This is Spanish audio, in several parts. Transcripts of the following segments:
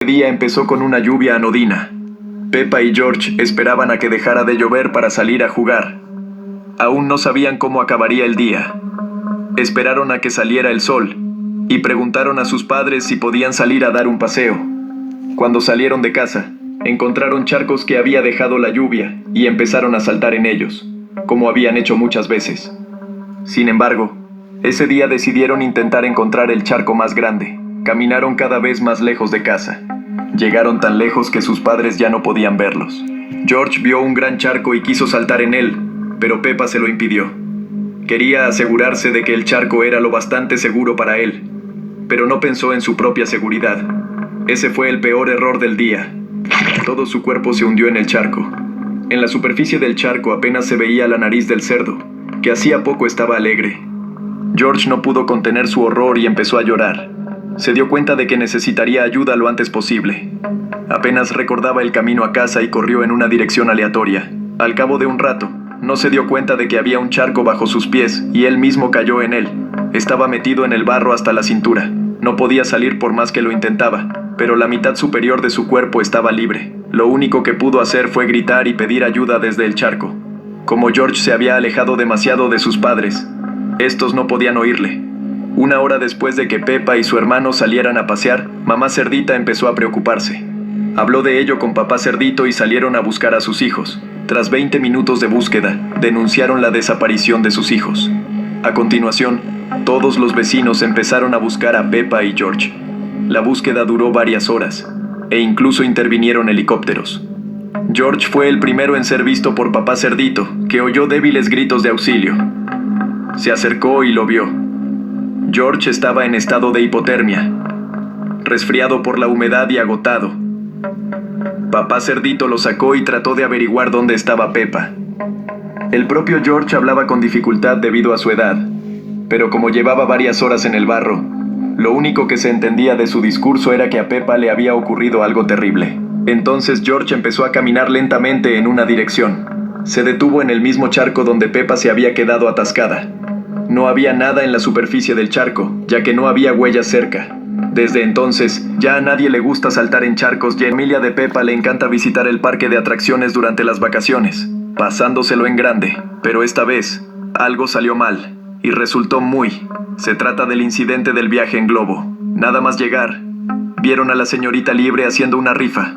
El día empezó con una lluvia anodina. Peppa y George esperaban a que dejara de llover para salir a jugar. Aún no sabían cómo acabaría el día. Esperaron a que saliera el sol y preguntaron a sus padres si podían salir a dar un paseo. Cuando salieron de casa, encontraron charcos que había dejado la lluvia y empezaron a saltar en ellos, como habían hecho muchas veces. Sin embargo, ese día decidieron intentar encontrar el charco más grande. Caminaron cada vez más lejos de casa. Llegaron tan lejos que sus padres ya no podían verlos. George vio un gran charco y quiso saltar en él, pero Peppa se lo impidió. Quería asegurarse de que el charco era lo bastante seguro para él, pero no pensó en su propia seguridad. Ese fue el peor error del día. Todo su cuerpo se hundió en el charco. En la superficie del charco apenas se veía la nariz del cerdo, que hacía poco estaba alegre. George no pudo contener su horror y empezó a llorar. Se dio cuenta de que necesitaría ayuda lo antes posible. Apenas recordaba el camino a casa y corrió en una dirección aleatoria. Al cabo de un rato, no se dio cuenta de que había un charco bajo sus pies y él mismo cayó en él. Estaba metido en el barro hasta la cintura. No podía salir por más que lo intentaba, pero la mitad superior de su cuerpo estaba libre. Lo único que pudo hacer fue gritar y pedir ayuda desde el charco. Como George se había alejado demasiado de sus padres, estos no podían oírle. Una hora después de que Peppa y su hermano salieran a pasear, mamá cerdita empezó a preocuparse. Habló de ello con papá cerdito y salieron a buscar a sus hijos. Tras 20 minutos de búsqueda, denunciaron la desaparición de sus hijos. A continuación, todos los vecinos empezaron a buscar a Peppa y George. La búsqueda duró varias horas, e incluso intervinieron helicópteros. George fue el primero en ser visto por papá cerdito, que oyó débiles gritos de auxilio. Se acercó y lo vio. George estaba en estado de hipotermia, resfriado por la humedad y agotado. Papá cerdito lo sacó y trató de averiguar dónde estaba Peppa. El propio George hablaba con dificultad debido a su edad, pero como llevaba varias horas en el barro, lo único que se entendía de su discurso era que a Peppa le había ocurrido algo terrible. Entonces George empezó a caminar lentamente en una dirección. Se detuvo en el mismo charco donde Peppa se había quedado atascada. No había nada en la superficie del charco, ya que no había huellas cerca. Desde entonces, ya a nadie le gusta saltar en charcos y a la familia de Peppa le encanta visitar el parque de atracciones durante las vacaciones, pasándoselo en grande. Pero esta vez, algo salió mal, y resultó muy. Se trata del incidente del viaje en globo. Nada más llegar, vieron a la señorita Liebre haciendo una rifa.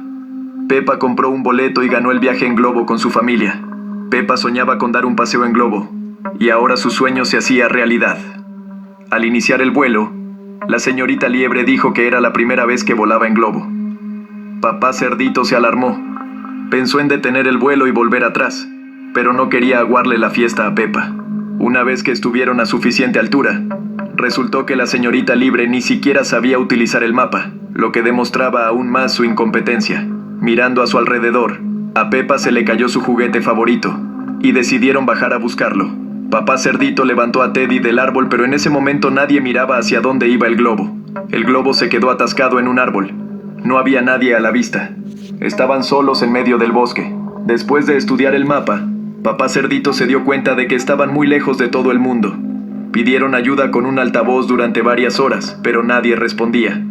Peppa compró un boleto y ganó el viaje en globo con su familia. Peppa soñaba con dar un paseo en globo, y ahora su sueño se hacía realidad. Al iniciar el vuelo, la señorita Liebre dijo que era la primera vez que volaba en globo. Papá cerdito se alarmó. Pensó en detener el vuelo y volver atrás, pero no quería aguarle la fiesta a Peppa. Una vez que estuvieron a suficiente altura, resultó que la señorita Liebre ni siquiera sabía utilizar el mapa, lo que demostraba aún más su incompetencia. Mirando a su alrededor, a Peppa se le cayó su juguete favorito, y decidieron bajar a buscarlo. Papá cerdito levantó a Teddy del árbol, pero en ese momento nadie miraba hacia dónde iba el globo. El globo se quedó atascado en un árbol. No había nadie a la vista. Estaban solos en medio del bosque. Después de estudiar el mapa, papá cerdito se dio cuenta de que estaban muy lejos de todo el mundo. Pidieron ayuda con un altavoz durante varias horas, pero nadie respondía.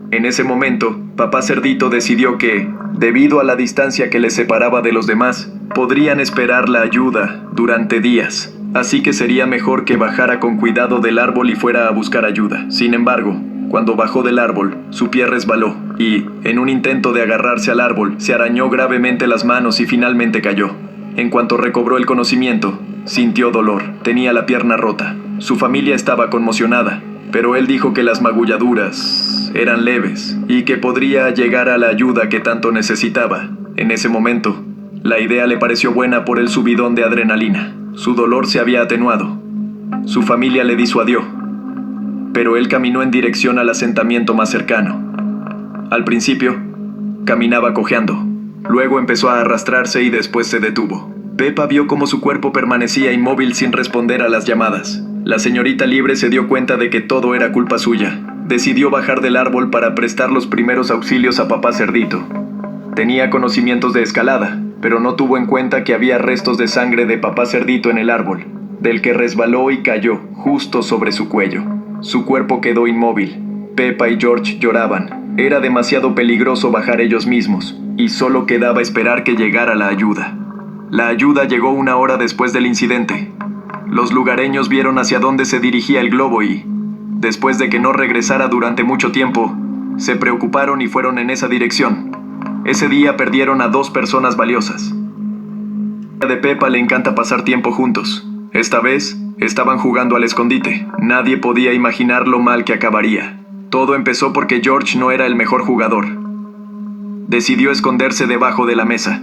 En ese momento, papá cerdito decidió que, debido a la distancia que les separaba de los demás, podrían esperar la ayuda durante días. Así que sería mejor que bajara con cuidado del árbol y fuera a buscar ayuda. Sin embargo, cuando bajó del árbol, su pie resbaló y, en un intento de agarrarse al árbol, se arañó gravemente las manos y finalmente cayó. En cuanto recobró el conocimiento, sintió dolor. Tenía la pierna rota. Su familia estaba conmocionada, pero él dijo que las magulladuras eran leves y que podría llegar a la ayuda que tanto necesitaba. En ese momento, la idea le pareció buena por el subidón de adrenalina. Su dolor se había atenuado. Su familia le disuadió, pero él caminó en dirección al asentamiento más cercano. Al principio, caminaba cojeando. Luego empezó a arrastrarse y después se detuvo. Peppa vio cómo su cuerpo permanecía inmóvil sin responder a las llamadas. La señorita Liebre se dio cuenta de que todo era culpa suya. Decidió bajar del árbol para prestar los primeros auxilios a papá cerdito. Tenía conocimientos de escalada, pero no tuvo en cuenta que había restos de sangre de papá cerdito en el árbol, del que resbaló y cayó justo sobre su cuello. Su cuerpo quedó inmóvil. Peppa y George lloraban. Era demasiado peligroso bajar ellos mismos, y solo quedaba esperar que llegara la ayuda. La ayuda llegó 1 hora después del incidente. Los lugareños vieron hacia dónde se dirigía el globo y, después de que no regresara durante mucho tiempo, se preocuparon y fueron en esa dirección. Ese día perdieron a 2 personas valiosas. A de Peppa le encanta pasar tiempo juntos. Esta vez, estaban jugando al escondite. Nadie podía imaginar lo mal que acabaría. Todo empezó porque George no era el mejor jugador. Decidió esconderse debajo de la mesa.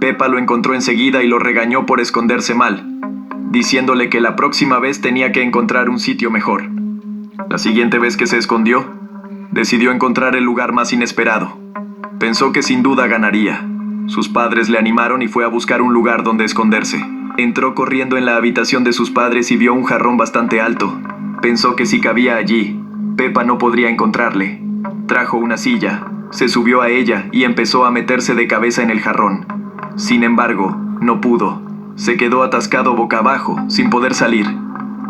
Peppa lo encontró enseguida y lo regañó por esconderse mal, diciéndole que la próxima vez tenía que encontrar un sitio mejor. La siguiente vez que se escondió, decidió encontrar el lugar más inesperado. Pensó que sin duda ganaría. Sus padres le animaron y fue a buscar un lugar donde esconderse. Entró corriendo en la habitación de sus padres y vio un jarrón bastante alto. Pensó que si cabía allí, Peppa no podría encontrarle. Trajo una silla, se subió a ella y empezó a meterse de cabeza en el jarrón. Sin embargo, no pudo. Se quedó atascado boca abajo, sin poder salir.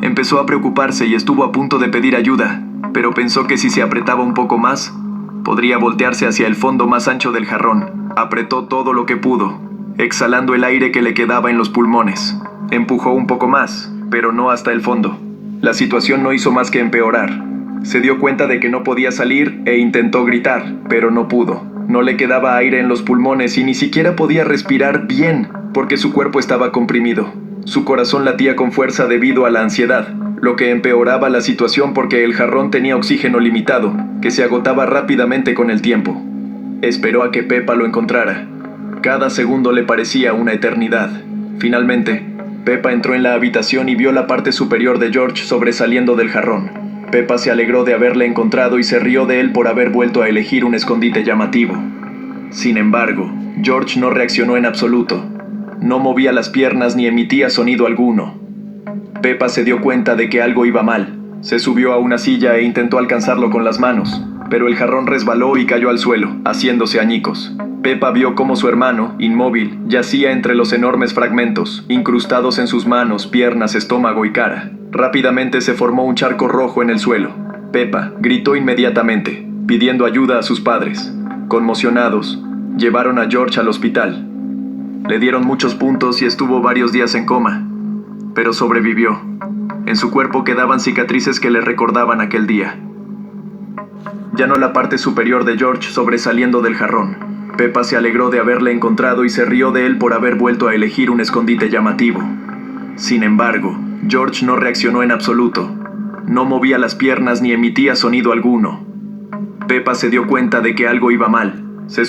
Empezó a preocuparse y estuvo a punto de pedir ayuda, pero pensó que si se apretaba un poco más, podría voltearse hacia el fondo más ancho del jarrón. Apretó todo lo que pudo, exhalando el aire que le quedaba en los pulmones. Empujó un poco más, pero no hasta el fondo. La situación no hizo más que empeorar. Se dio cuenta de que no podía salir e intentó gritar, pero no pudo. No le quedaba aire en los pulmones y ni siquiera podía respirar bien, porque su cuerpo estaba comprimido. Su corazón latía con fuerza debido a la ansiedad, lo que empeoraba la situación porque el jarrón tenía oxígeno limitado, que se agotaba rápidamente con el tiempo. Esperó a que Peppa lo encontrara. Cada segundo le parecía una eternidad. Finalmente, Peppa entró en la habitación y vio la parte superior de George sobresaliendo del jarrón. Peppa se alegró de haberle encontrado y se rió de él por haber vuelto a elegir un escondite llamativo. Sin embargo, George no reaccionó en absoluto. No movía las piernas ni emitía sonido alguno. Peppa se dio cuenta de que algo iba mal. Se subió a una silla e intentó alcanzarlo con las manos, pero el jarrón resbaló y cayó al suelo, haciéndose añicos. Peppa vio cómo su hermano, inmóvil, yacía entre los enormes fragmentos, incrustados en sus manos, piernas, estómago y cara. Rápidamente se formó un charco rojo en el suelo. Peppa gritó inmediatamente, pidiendo ayuda a sus padres. Conmocionados, llevaron a George al hospital. Le dieron muchos puntos y estuvo varios días en coma, pero sobrevivió. En su cuerpo quedaban cicatrices que le recordaban aquel día. Ya no la parte superior de George sobresaliendo del jarrón. Peppa se alegró de haberle encontrado y se rió de él por haber vuelto a elegir un escondite llamativo. Sin embargo, George no reaccionó en absoluto. No movía las piernas ni emitía sonido alguno. Peppa se dio cuenta de que algo iba mal. Se